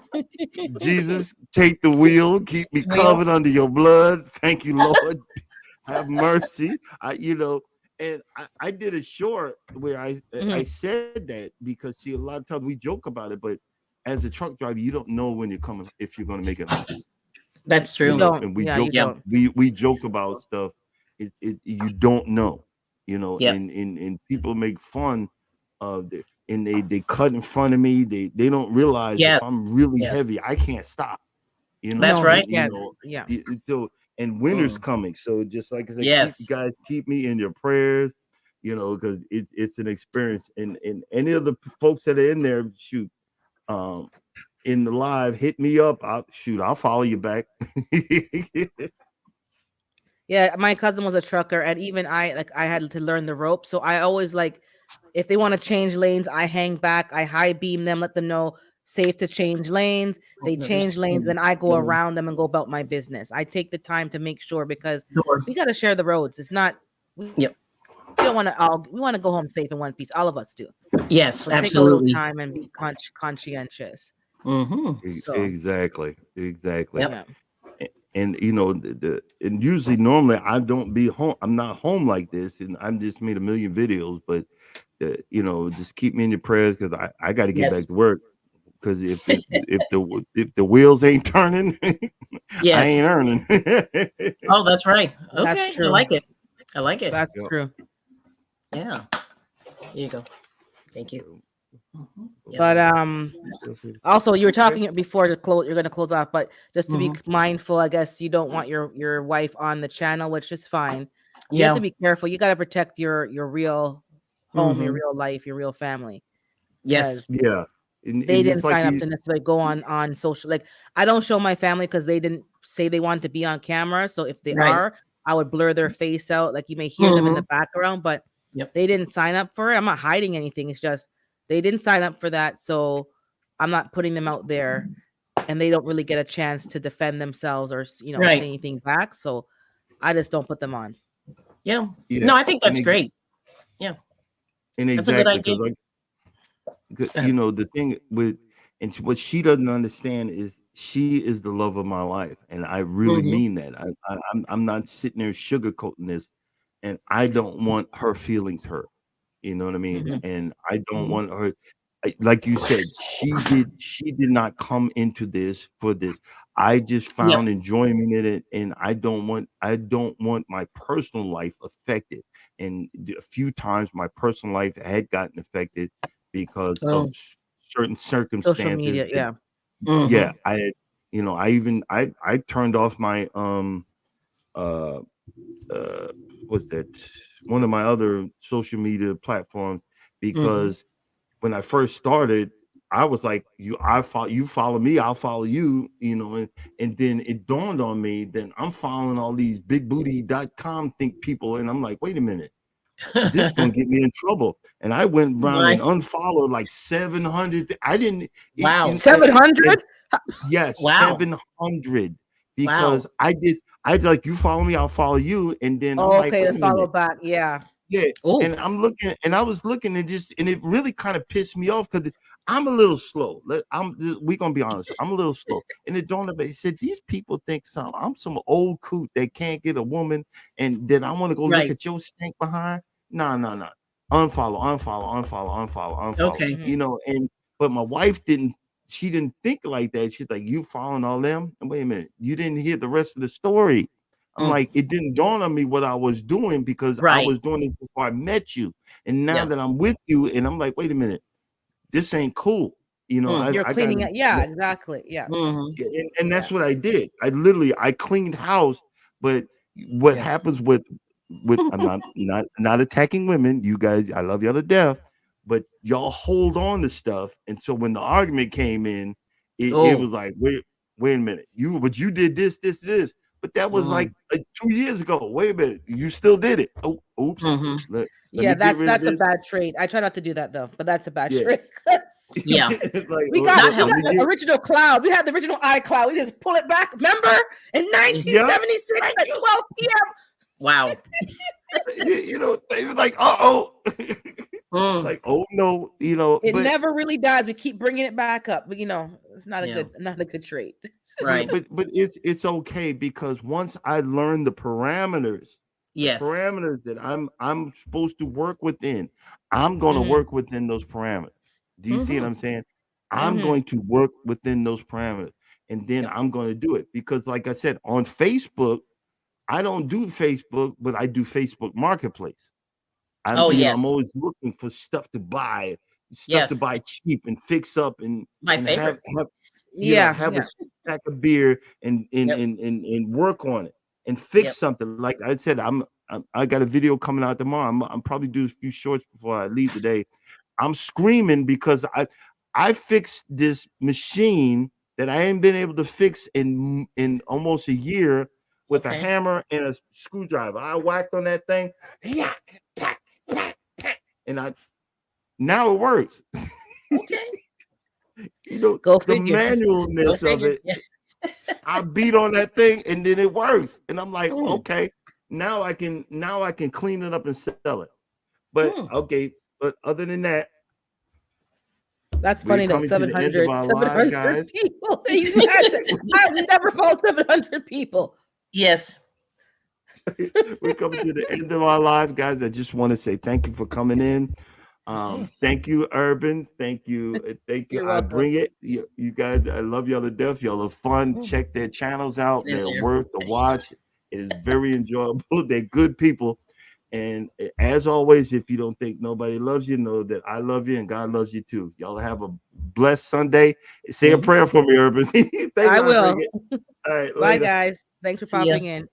Jesus, take the wheel, keep me covered under your blood. Thank you, Lord. Have mercy. And I did a short where I said that because see, a lot of times we joke about it, but as a truck driver, you don't know when you're coming if you're going to make it home. That's true. You don't. And we Yeah, joke. you don't. We joke about stuff. You don't know. Yep. And people make fun of it, and they cut in front of me. They don't realize Yes. if I'm really Yes. heavy, I can't stop. That's right. Yeah. So and winter's coming, so just like I said, Yes. keep me in your prayers, because it's an experience. And any of the folks that are in there, shoot, in the live, hit me up. I'll follow you back. Yeah, my cousin was a trucker, and even I had to learn the rope. So I always if they want to change lanes, I hang back, I high beam them, let them know safe to change lanes. They change lanes, then I go around them and go about my business. I take the time to make sure because we got to share the roads. It's not. We don't want to. We want to go home safe in one piece. All of us do. Yes, So absolutely. take a little time and be conscientious. Mm-hmm. So, Exactly. Yep. yeah. And and usually normally I don't be home. I'm not home like this, and I'm just made a million videos. But just keep me in your prayers because I got to get Yes. back to work. Because if the wheels ain't turning, I Yes. ain't earning. Oh, that's right. That's Okay. true. I like it. I like it. That's Yep. true. Yeah. Here you go. Thank you. Yeah. But also you were talking before to close. You're going to close off, but just to be mindful, I guess you don't want your wife on the channel, which is fine. You have to be careful. You got to protect your real home, your real life, your real family. Yes. Yeah. They didn't sign up to necessarily go on social. Like I don't show my family because they didn't say they wanted to be on camera. So if they are, I would blur their face out. Like you may hear them in the background, but they didn't sign up for it. I'm not hiding anything. It's just they didn't sign up for that. So I'm not putting them out there, and they don't really get a chance to defend themselves or say anything back. So I just don't put them on. Yeah. No, I think that's great. Yeah. And That's a good exactly idea. because the thing with and what she doesn't understand is she is the love of my life, and I really mean that. I'm not sitting there sugarcoating this, and I don't want her feelings hurt. You know what I mean? And I don't want her, like you said, she did not come into this for this. I just found enjoyment in it, and I don't want my personal life affected. And a few times my personal life had gotten affected because of certain circumstances. Social media, Yeah, I turned off my what's that? One of my other social media platforms because when I first started, I was like, you follow me, I'll follow you, and then it dawned on me, then I'm following all these bigbooty.com people, and I'm like, wait a minute, this is gonna get me in trouble. And I went around and unfollowed like 700. I didn't. Wow. 700? Yes, Wow. 700 Wow. because I like you follow me, I'll follow you, and then I'm Oh, like, okay, wait the a follow minute. back. Yeah. Yeah, Oh, and I'm looking, and I was looking, and it really kind of pissed me off because I'm a little slow. We gonna be honest. I'm a little slow, and it dawned on me. It said these people think I'm some old coot that can't get a woman, and then I want to go look right. at your stink behind. No, no, no. Unfollow, unfollow, unfollow, unfollow, unfollow. Okay. Mhm. You know, but my wife didn't. She didn't think like that. She's like, you following all them? And wait a minute, you didn't hear the rest of the story. I'm Mm, like, it didn't dawn on me what I was doing because I right. was doing it before I met you. And now Yeah. that I'm with you, and I'm like, wait a minute, this ain't cool. You know, Mm, You're I got cleaning it. Yeah, to, exactly. Yeah. mhm. and Yeah. that's what I did. I cleaned house, but what Yes. happens with I'm not attacking women. You guys, I love y'all to death, but y'all hold on to stuff. And so when the argument came in, it Oh. was like, wait a minute, but you did this. But that was Mm, like 2 years ago. Wait a minute, you still did it. Oh, oops. mhm. Let Yeah, me get rid of that's a this. bad trait. I try not to do that though, but that's a bad Yeah. trait. Yeah. It's like, we oh, got Not we got let me the get, original cloud. We had the original iCloud. We just pull it back. Remember in yeah. 1976 Thank at you. 12 p.m. Wow. They were like, uh-oh. Mm, Like, oh no, It but never really dies. We keep bringing it back up, but it's not yeah. not a good trait. Right. but it's okay because once I learned the parameters Yes. that I'm supposed to work within, I'm going to Mhm. work within those parameters. Do you see what Mhm. I'm saying? I'm Mhm. going to work within those parameters, and then Yep. I'm going to do it because, like I said, on Facebook, I don't do Facebook, but I do Facebook Marketplace. Oh I'm yes. always looking for stuff to buy Yes. cheap and fix up and My have favorite. Yeah, have a yeah. stack of beer Yep. and work on it and Yep. fix something. Like I said, I got a video coming out tomorrow. I'm probably do a few shorts before I leave today. I'm screaming because I fixed this machine that I ain't been able to fix in almost a year with a Okay. hammer and a screwdriver. I whacked on that thing, and now it works. Okay. Go The figure. Go manualness of figure. it. Yeah. I beat on that thing and then it works. And I'm like, Mm, okay, now I can clean it up and sell it. But mm. okay, but other than that, That's we're funny though. coming to the end of our live, 700 guys. people. You had to, we never followed 700 people. Yes. We're coming to the end of our live, guys. I just want to say thank you for coming in. Thank you, Urban. Thank you. Thank you. You're I welcome. bring it. You guys, I love y'all to death. Y'all are fun. Mm. Check their channels out. Get in They're there. worth the watch. It is very enjoyable. They're good people. And as always, if you don't think nobody loves you, know that I love you and God loves you too. Y'all have a blessed Sunday. Say a Mhm. prayer for me, Urban. Thank I you. I bring will. it. All right, Bye, later. guys. Thanks for See ya. popping in.